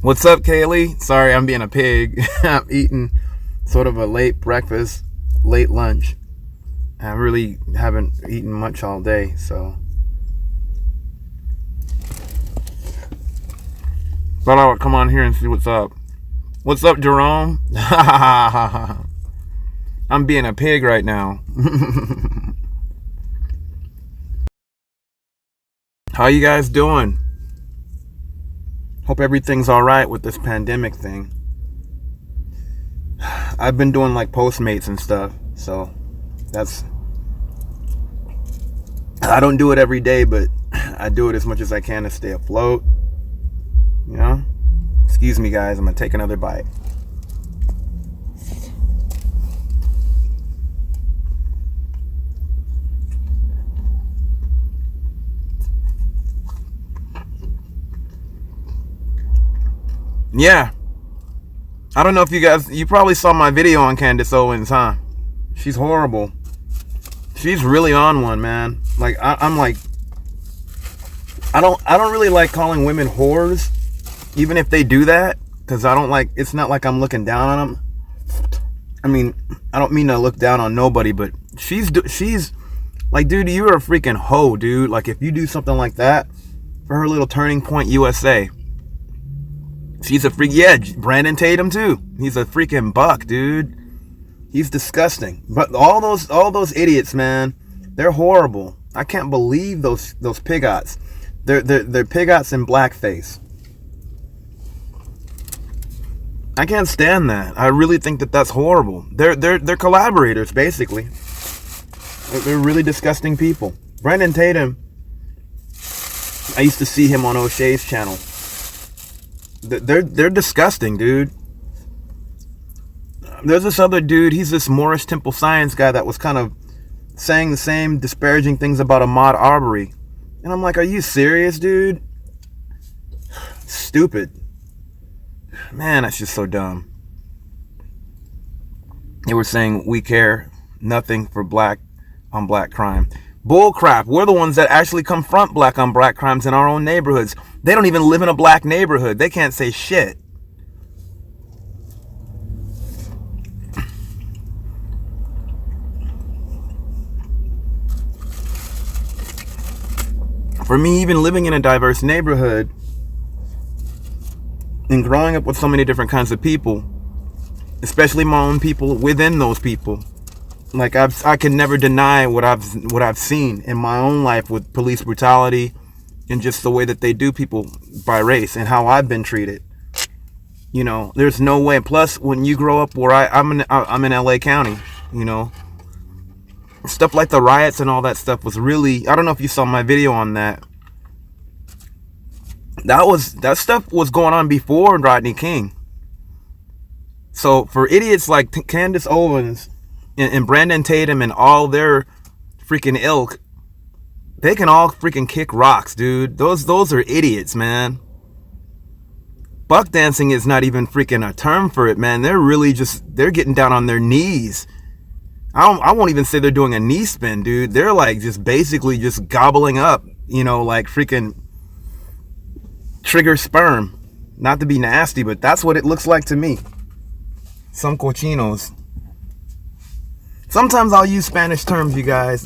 What's up, Kaylee? Sorry, I'm being a pig. I'm eating sort of a late breakfast, late lunch. I really haven't eaten much all day, so thought I would come on here and see what's up. What's up, Jerome? I'm being a pig right now. How you guys doing? Hope everything's all right with this pandemic thing. I've been doing like Postmates and stuff, so I don't do it every day, but I do it as much as I can to stay afloat. You know? Excuse me, guys. I'm gonna take another bite. Yeah. I don't know if you probably saw my video on Candace Owens, huh? She's horrible. She's really on one, man. Like I'm like, I don't really like calling women whores, even if they do that, because I don't like. It's not like I'm looking down on them. I mean, I don't mean to look down on nobody, but she's like, dude, you're a freaking hoe, dude. Like, if you do something like that for her little Turning Point USA. She's a freak. Yeah, Brandon Tatum too. He's a freaking buck, dude. He's disgusting. But all those idiots, man, they're horrible. I can't believe those pigots. They're pigots in blackface. I can't stand that. I really think that's horrible. They're collaborators, basically. They're really disgusting people. Brandon Tatum, I used to see him on O'Shea's channel. They're disgusting, dude. There's this other dude, he's this Morris Temple Science guy that was kind of saying the same disparaging things about Ahmaud Arbery. And I'm like, are you serious, dude? Stupid. Man, that's just so dumb. They were saying we care nothing for black on black crime. Bull crap. We're the ones that actually confront black on black crimes in our own neighborhoods. They don't even live in a black neighborhood. They can't say shit. For me, even living in a diverse neighborhood and growing up with so many different kinds of people, especially my own people within those people, like I can never deny what I've seen in my own life with police brutality and just the way that they do people by race and how I've been treated. You know, there's no way. Plus, when you grow up where I'm in LA County, you know, stuff like the riots and all that stuff was really, I don't know if you saw my video on that. That stuff was going on before Rodney King. So for idiots like Candace Owens and Brandon Tatum and all their freaking ilk, they can all freaking kick rocks, dude. Those are idiots, man. Buck dancing is not even freaking a term for it, man. They're getting down on their knees. I won't even say they're doing a knee spin, dude. They're like just basically just gobbling up, you know, like freaking trigger sperm. Not to be nasty, but that's what it looks like to me. Some cochinos. Sometimes I'll use Spanish terms, you guys.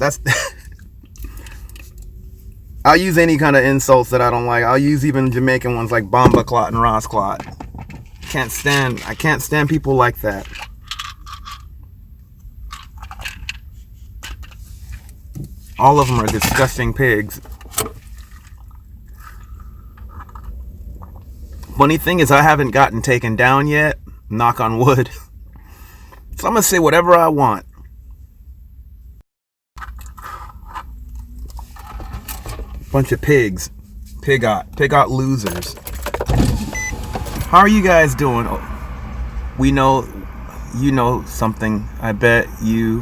I'll use any kind of insults that I don't like. I'll use even Jamaican ones like Bomba Clot and Ross Clot. I can't stand people like that. All of them are disgusting pigs. Funny thing is, I haven't gotten taken down yet. Knock on wood. So I'm gonna say whatever I want. Bunch of pigs. Pigot losers. How are you guys doing? We know you know something. I bet you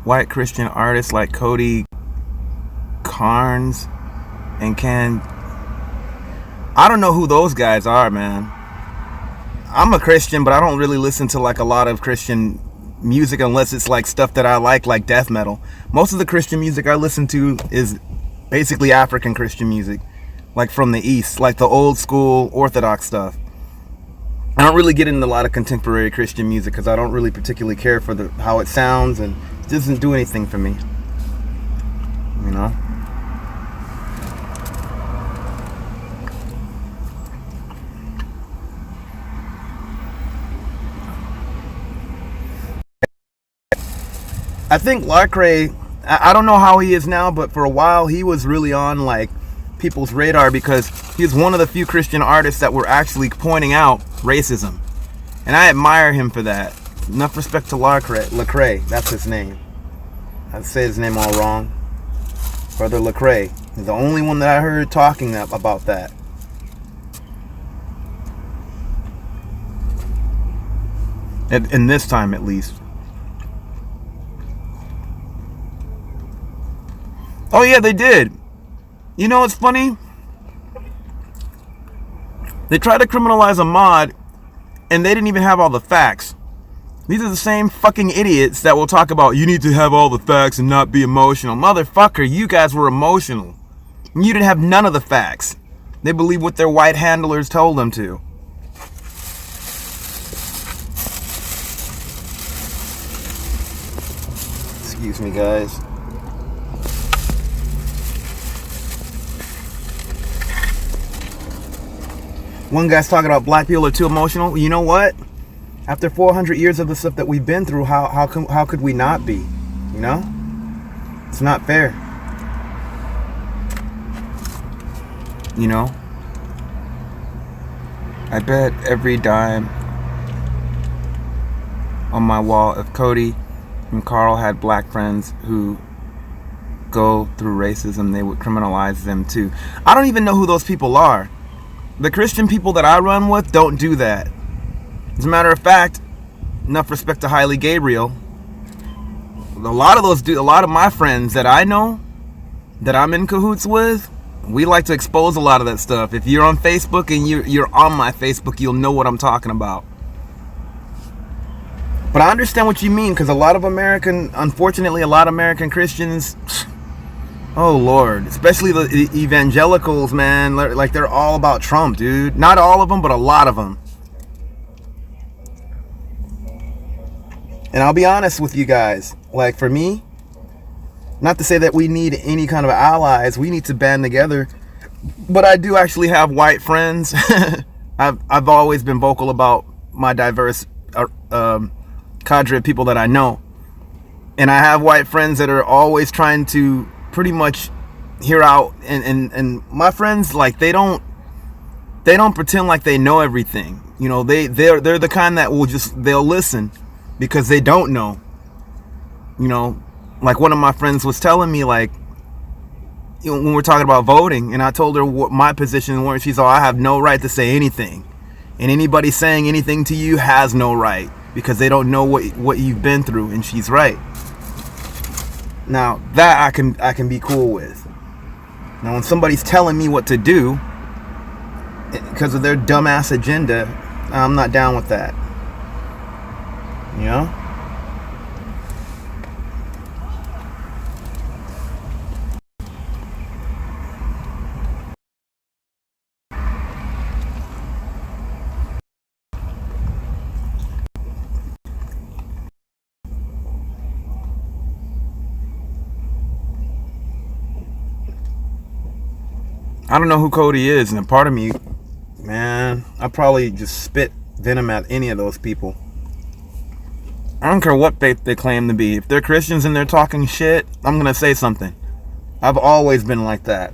white Christian artists like Cody Carnes and I don't know who those guys are, man. I'm a Christian, but I don't really listen to like a lot of Christian music unless it's like stuff that I like death metal. Most of the Christian music I listen to is basically African Christian music, like from the East, like the old school Orthodox stuff. I don't really get into a lot of contemporary Christian music because I don't really particularly care for how it sounds, and it doesn't do anything for me, you know. I think Lecrae, I don't know how he is now, but for a while he was really on like people's radar because he was one of the few Christian artists that were actually pointing out racism, and I admire him for that. Enough respect to Lecrae, that's his name. I say his name all wrong. Brother Lecrae is the only one that I heard talking about that. In this time, at least. Oh yeah, they did. You know what's funny? They tried to criminalize Ahmaud, and they didn't even have all the facts. These are the same fucking idiots that will talk about you need to have all the facts and not be emotional. Motherfucker, you guys were emotional. You didn't have none of the facts. They believe what their white handlers told them to. Excuse me, guys. One guy's talking about black people are too emotional. You know what? After 400 years of the stuff that we've been through, how could we not be? You know? It's not fair. You know? I bet every dime on my wall if Cody and Carl had black friends who go through racism, they would criminalize them too. I don't even know who those people are. The Christian people that I run with don't do that. As a matter of fact, enough respect to Hailey Gabriel, a lot of my friends that I know, that I'm in cahoots with, we like to expose a lot of that stuff. If you're on Facebook and you're on my Facebook, you'll know what I'm talking about. But I understand what you mean, because unfortunately, a lot of American Christians, oh Lord, especially the evangelicals, man, like they're all about Trump, dude. Not all of them, but a lot of them. And I'll be honest with you guys, like for me, not to say that we need any kind of allies, we need to band together, but I do actually have white friends. I've always been vocal about my diverse cadre of people that I know, and I have white friends that are always trying to pretty much hear out, and my friends, like they don't pretend like they know everything. You know, they're the kind that they'll listen because they don't know. You know, like one of my friends was telling me, like, you know, when we're talking about voting, and I told her what my position was. She's all, I have no right to say anything, and anybody saying anything to you has no right because they don't know what you've been through. And she's right. Now that I can be cool with. Now when somebody's telling me what to do because of their dumbass agenda, I'm not down with that. You know? I don't know who Cody is, and a part of me, man, I probably just spit venom at any of those people. I don't care what faith they claim to be. If they're Christians and they're talking shit, I'm gonna say something. I've always been like that.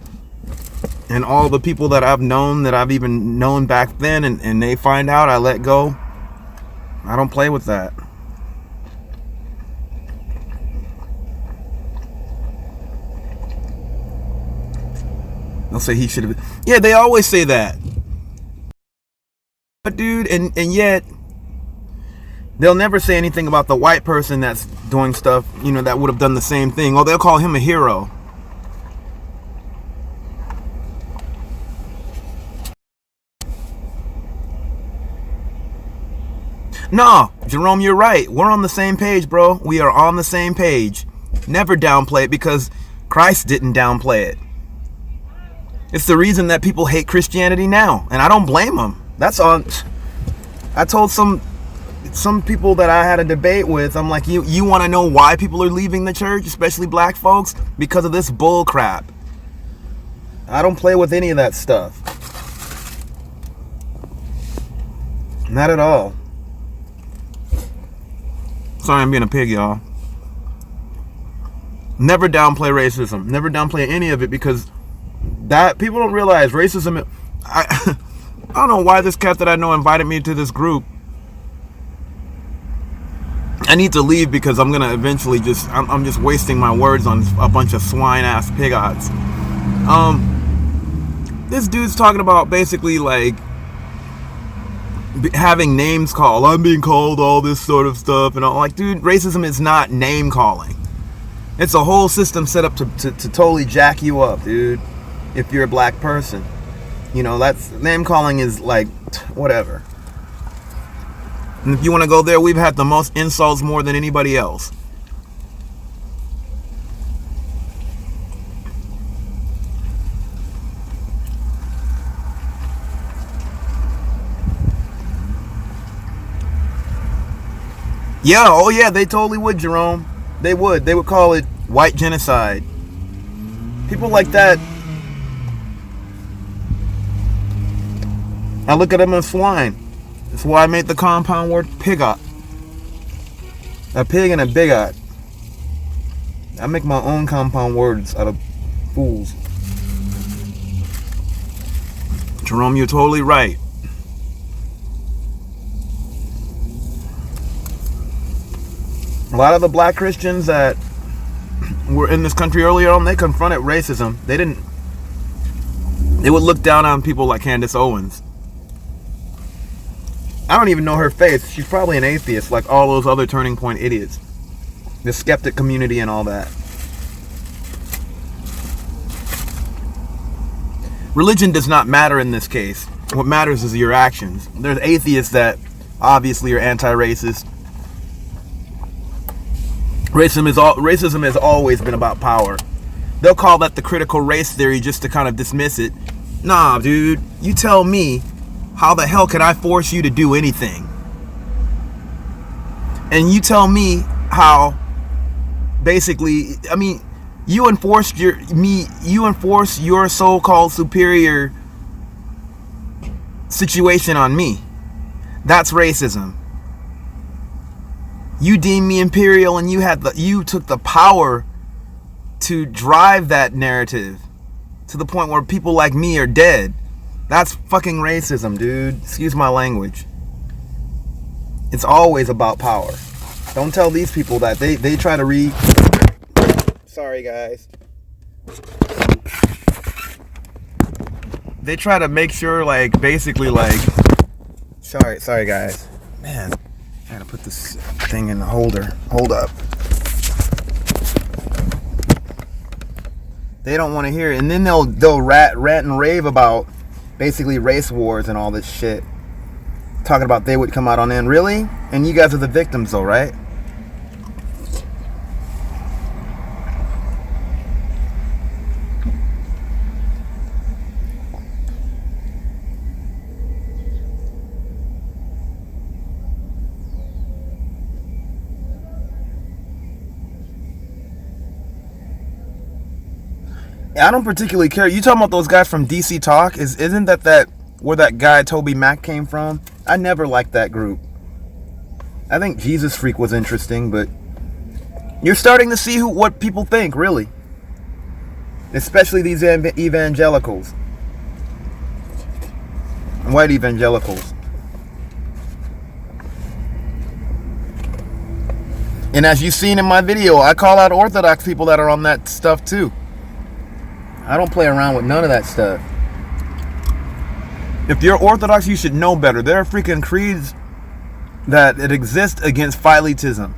And all the people that I've known, that I've even known back then, and they find out, I let go. I don't play with that. They'll say he should have been. Yeah, they always say that. But dude, and yet they'll never say anything about the white person that's doing stuff, you know, that would have done the same thing. Or they'll call him a hero. No, Jerome, you're right. We're on the same page, bro. We are on the same page. Never downplay it, because Christ didn't downplay it. It's the reason that people hate Christianity now, and I don't blame them. That's on. I told some people that I had a debate with, I'm like, you want to know why people are leaving the church, especially black folks? Because of this bull crap. I don't play with any of that stuff. Not at all. Sorry, I'm being a pig, y'all. Never downplay racism. Never downplay any of it, because that people don't realize racism. I don't know why this cat that I know invited me to this group. I need to leave because I'm gonna eventually I'm just wasting my words on a bunch of swine ass pigots. This dude's talking about basically like having names called. I'm being called all this sort of stuff, and I'm like, dude, racism is not name calling. It's a whole system set up to totally jack you up, dude. If you're a black person, you know, that's name calling is like whatever. And if you want to go there, we've had the most insults more than anybody else. Yeah, oh yeah, they totally would, Jerome. They would. They would call it white genocide. People like that, I look at them as swine. That's why I made the compound word pigot. A pig and a bigot. I make my own compound words out of fools. Jerome, you're totally right. A lot of the black Christians that were in this country earlier on, they confronted racism. They would look down on people like Candace Owens. I don't even know her face. She's probably an atheist, like all those other Turning Point idiots. The skeptic community and all that. Religion does not matter in this case. What matters is your actions. There's atheists that obviously are anti-racist. Racism has always been about power. They'll call that the critical race theory just to kind of dismiss it. Nah, dude, you tell me, how the hell can I force you to do anything? And you tell me how, basically, I mean, you enforce your so-called superior situation on me. That's racism. You deem me imperial, and you took the power to drive that narrative to the point where people like me are dead. That's fucking racism, dude. Excuse my language. It's always about power. Don't tell these people that. They try to read. Sorry, guys. They try to make sure, like, basically, like. Sorry, guys. Man, I gotta put this thing in the holder. Hold up. They don't want to hear it, and then they'll rant and rave about basically race wars and all this shit. Talking about they would come out on end. Really? And you guys are the victims though, right? I don't particularly care. You talking about those guys from DC Talk? Isn't that where that guy Toby Mac came from? I never liked that group. I think Jesus Freak was interesting, but you're starting to see what people think, really. Especially these evangelicals. White evangelicals. And as you've seen in my video, I call out Orthodox people that are on that stuff too. I don't play around with none of that stuff. If you're Orthodox, you should know better. There are freaking creeds that exist against Philetism.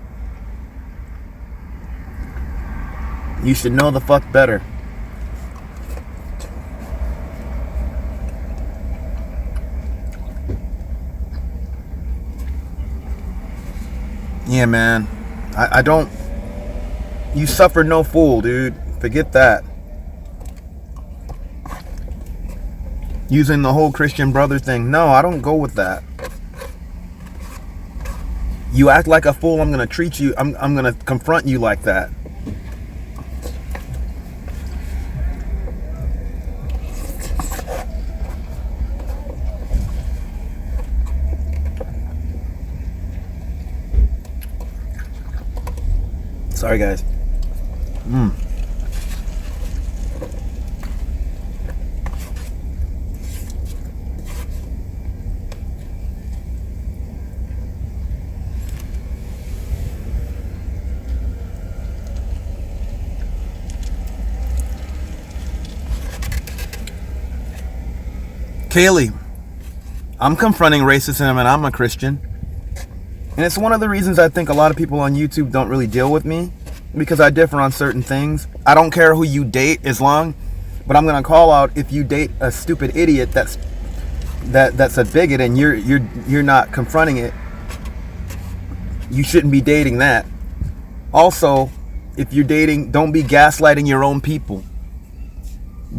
You should know the fuck better. Yeah, man. I don't... You suffer no fool, dude. Forget that. using the whole Christian brother thing. No, I don't go with that. You act like a fool, I'm gonna treat you, I'm gonna confront you like that. Sorry guys. Kaylee, I'm confronting racism and I'm a Christian. And it's one of the reasons I think a lot of people on YouTube don't really deal with me, because I differ on certain things. I don't care who you date as long, but I'm gonna call out if you date a stupid idiot that's a bigot and you're not confronting it. You shouldn't be dating that. Also, if you're dating, don't be gaslighting your own people.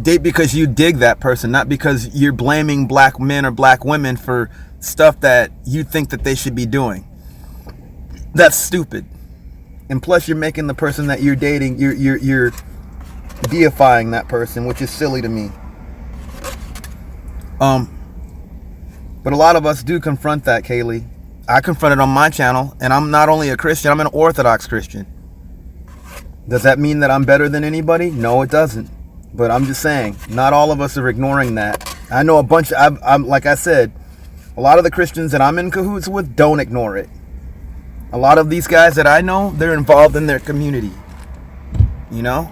Date because you dig that person, not because you're blaming black men or black women for stuff that you think that they should be doing. That's stupid. And plus, you're making the person that you're dating, you're deifying that person, which is silly to me. But a lot of us do confront that, Kaylee. I confront it on my channel, and I'm not only a Christian, I'm an Orthodox Christian. Does that mean that I'm better than anybody? No, it doesn't. But I'm just saying, not all of us are ignoring that. I know a bunch, I'm like I said, a lot of the Christians that I'm in cahoots with don't ignore it. A lot of these guys that I know, they're involved in their community. You know?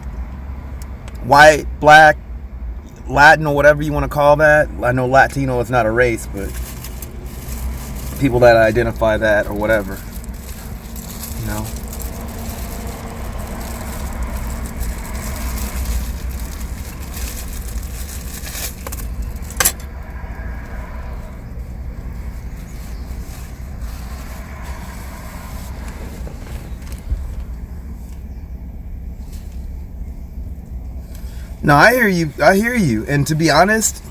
White, black, Latin, or whatever you want to call that. I know Latino is not a race, but people that identify that or whatever. You know? No, I hear you. And to be honest,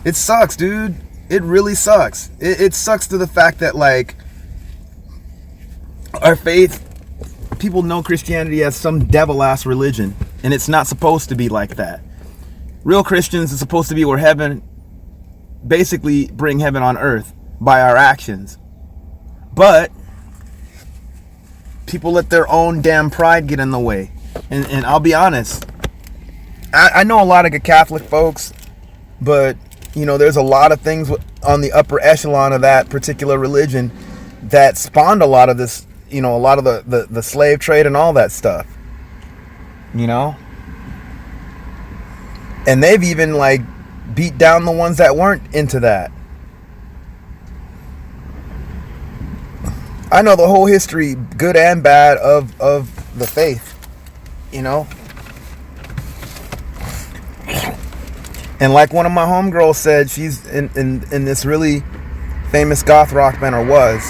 it sucks, dude. It really sucks. It sucks to the fact that, like, our faith, people know Christianity as some devil-ass religion, and it's not supposed to be like that. Real Christians is supposed to be where heaven, basically bring heaven on earth by our actions. But people let their own damn pride get in the way. And I'll be honest, I know a lot of Catholic folks, but, you know, there's a lot of things on the upper echelon of that particular religion that spawned a lot of this, you know, a lot of the slave trade and all that stuff, you know? And they've even, like, beat down the ones that weren't into that. I know the whole history, good and bad, of the faith, you know? And like one of my homegirls said, she's in this really famous goth rock band, or was.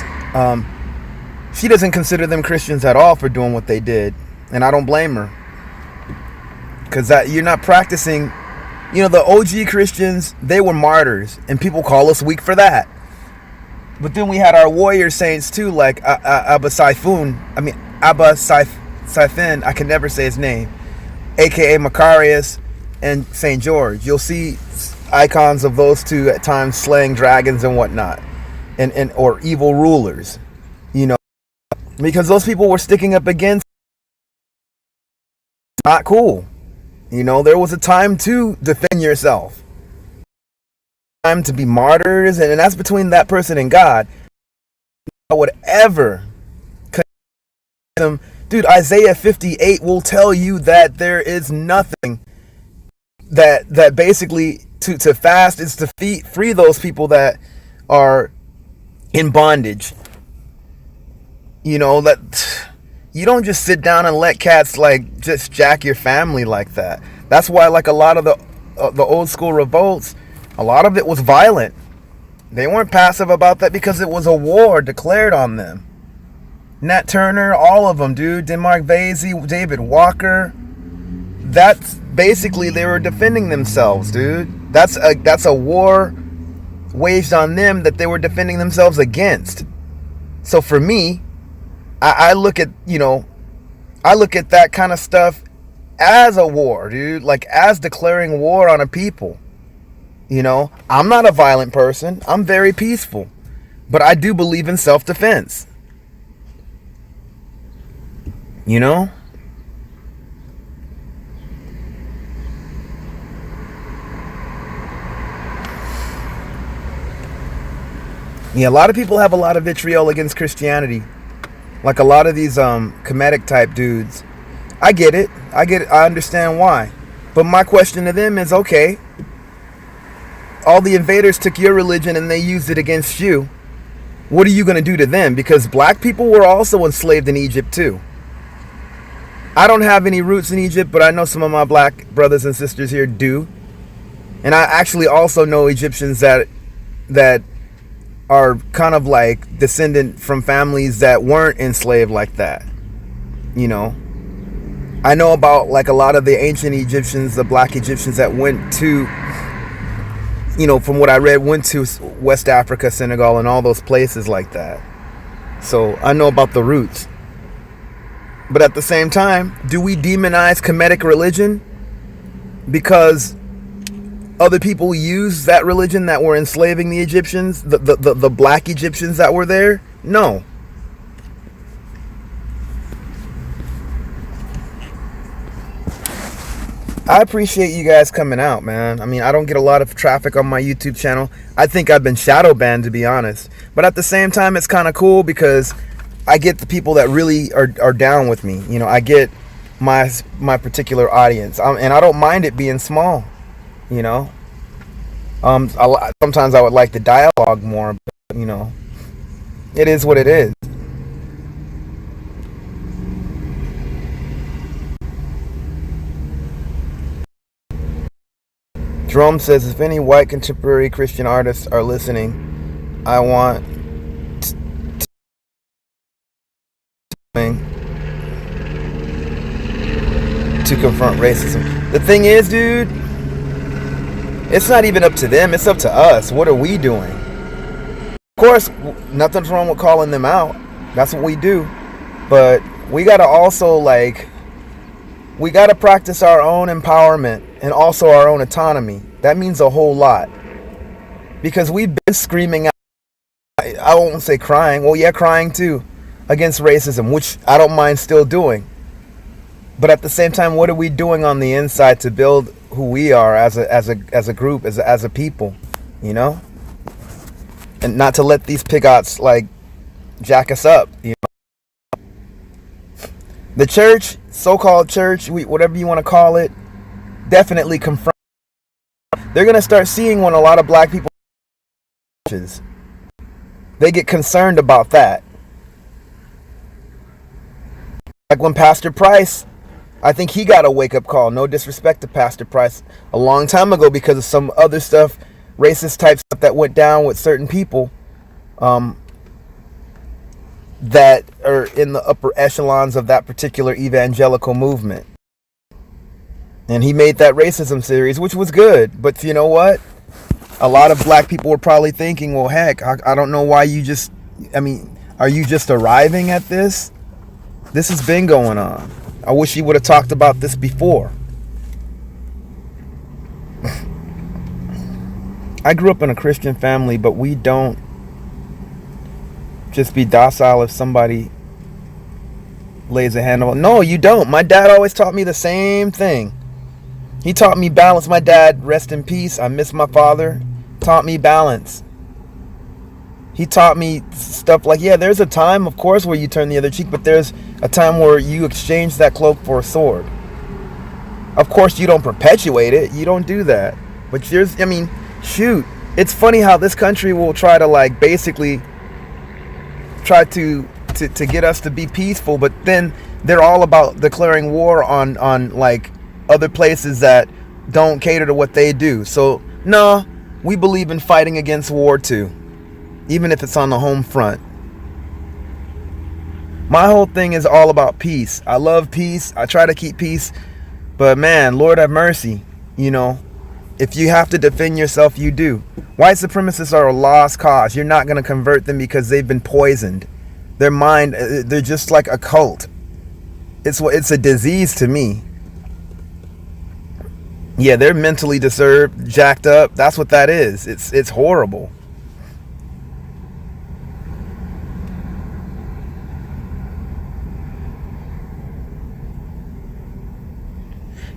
She doesn't consider them Christians at all for doing what they did. And I don't blame her. Because you're not practicing. You know, the OG Christians, they were martyrs. And people call us weak for that. But then we had our warrior saints too, like Abba Siphon, I can never say his name. A.K.A. Macarius and St. George. You'll see icons of those two at times slaying dragons and whatnot, and or evil rulers, you know, because those people were sticking up against. Not cool, you know. There was a time to defend yourself, time to be martyrs, and that's between that person and God. I would ever them, dude. Isaiah 58 will tell you that there is nothing that basically to fast is to free those people that are in bondage. You know, that you don't just sit down and let cats, like, just jack your family like that. That's why, like, a lot of the old school revolts, a lot of it was violent. They weren't passive about that because it was a war declared on them. Nat Turner, all of them, dude. Denmark Vesey, David Walker. That's basically, they were defending themselves, dude. That's a war waged on them that they were defending themselves against. So for me, I look at, I look at that kind of stuff as a war, dude. Like, as declaring war on a people. I'm not a violent person. I'm very peaceful. But I do believe in self-defense. Yeah, a lot of people have a lot of vitriol against Christianity. Like a lot of these comedic type dudes. I get it. I understand why. But my question to them is, okay, all the invaders took your religion and they used it against you. What are you going to do to them? Because black people were also enslaved in Egypt too. I don't have any roots in Egypt, but I know some of my black brothers and sisters here do. And I actually also know Egyptians that are kind of like descendant from families that weren't enslaved like that. I know about like a lot of the ancient Egyptians, the black Egyptians that went to, from what I read, went to West Africa, Senegal, and all those places like that. So I know about the roots. But at the same time, do we demonize Kemetic religion because other people use that religion that were enslaving the Egyptians, the black Egyptians that were there? No. I appreciate you guys coming out, man. I mean, I don't get a lot of traffic on my YouTube channel. I think I've been shadow banned, to be honest. But at the same time, it's kind of cool because I get the people that really are down with me. I get my particular audience. And I don't mind it being small, Sometimes I would like the dialogue more, but, it is what it is. Jerome says, if any white contemporary Christian artists are listening, I want to confront racism. The thing is, dude, it's not even up to them. It's up to us. What are we doing? Of course, nothing's wrong with calling them out. That's what we do. But we got to also, we got to practice our own empowerment and also our own autonomy. That means a whole lot. Because we've been screaming out, I won't say crying, well, yeah, crying too, against racism, which I don't mind still doing. But at the same time, what are we doing on the inside to build who we are as a group, as a people, And not to let these pigots jack us up, The church, so-called church, whatever you want to call it, definitely confront. They're going to start seeing when a lot of black people, they get concerned about that. Like when Pastor Price, I think he got a wake-up call. No disrespect to Pastor Price, a long time ago because of some other stuff, racist type stuff that went down with certain people that are in the upper echelons of that particular evangelical movement. And he made that racism series, which was good. But you know what? A lot of black people were probably thinking, well, heck, I don't know why are you just arriving at this? This has been going on. I wish he would have talked about this before. I grew up in a Christian family, but we don't just be docile if somebody lays a hand on. No, you don't. My dad always taught me the same thing. He taught me balance. My dad, rest in peace, I miss my father, taught me balance. He taught me stuff like, yeah, there's a time, of course, where you turn the other cheek, but there's a time where you exchange that cloak for a sword. Of course, you don't perpetuate it. You don't do that. But shoot. It's funny how this country will try to basically try to get us to be peaceful, but then they're all about declaring war on other places that don't cater to what they do. So, no, we believe in fighting against war too, even if it's on the home front. My whole thing is all about peace. I love peace. I try to keep peace. But man, Lord have mercy. If you have to defend yourself, you do. White supremacists are a lost cause. You're not going to convert them because they've been poisoned. Their mind, they're just like a cult. It's a disease to me. Yeah, they're mentally disturbed, jacked up. That's what that is. It's horrible.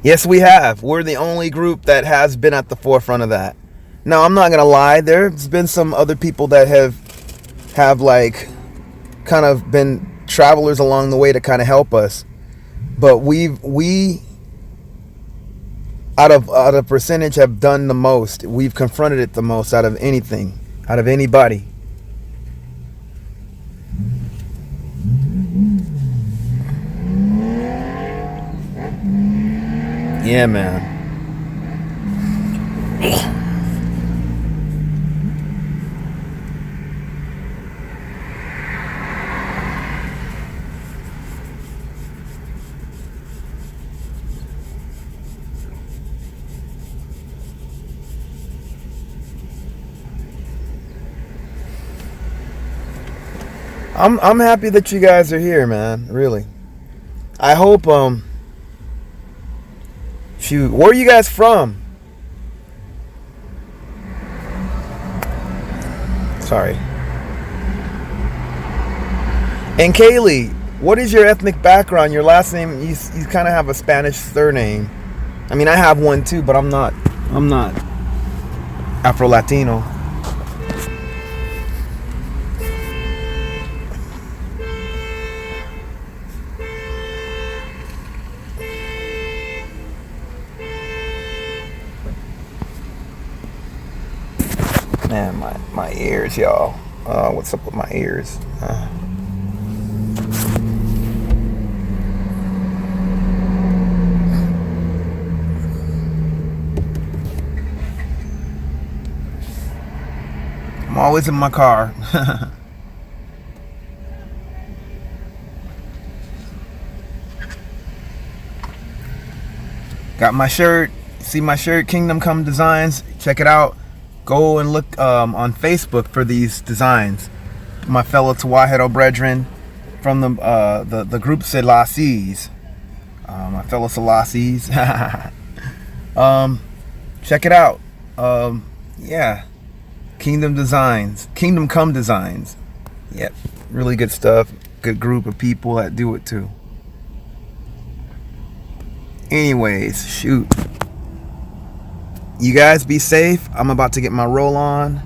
Yes, we have. We're the only group that has been at the forefront of that. Now, I'm not going to lie. There's been some other people that have like kind of been travelers along the way to kind of help us. But we out of percentage have done the most. We've confronted it the most out of anything, out of anybody. Yeah, man. I'm happy that you guys are here, man. Really. I hope shoot, where are you guys from? Sorry. And Kaylee, what is your ethnic background? Your last name, you kind of have a Spanish surname. I mean, I have one too, but I'm not Afro-Latino. Man, my ears, y'all. What's up with my ears? I'm always in my car. Got my shirt. See my shirt, Kingdom Come Designs. Check it out. Go and look on Facebook for these designs. My fellow Tawahiro brethren from the group Selassies. My fellow Selassies. Check it out. Yeah. Kingdom Come Designs. Yep. Really good stuff. Good group of people that do it too. Anyways, shoot. You guys be safe. I'm about to get my roll on.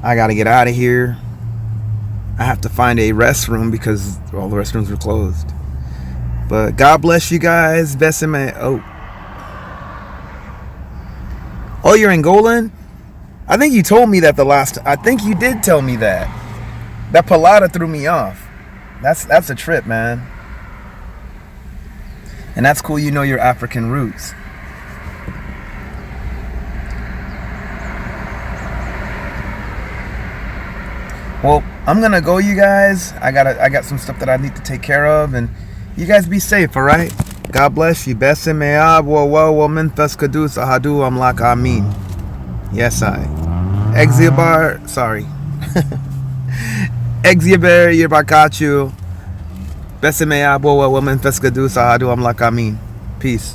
I gotta get out of here. I have to find a restroom because all the restrooms are closed. But God bless you guys. Besame. Oh, you're Angolan? I think you told me that I think you did tell me that. That palada threw me off. That's a trip, man. And that's cool. You know your African roots. Well, I'm gonna go, you guys. I got some stuff that I need to take care of, and you guys be safe, all right? God bless you. Besem me'ab wa woman feskadus ahadu amlak amin. Yes, I. Exiobar, sorry. Exiobar yibakachu. Besem me'ab wa woman feskadus ahadu amlak amin. Peace.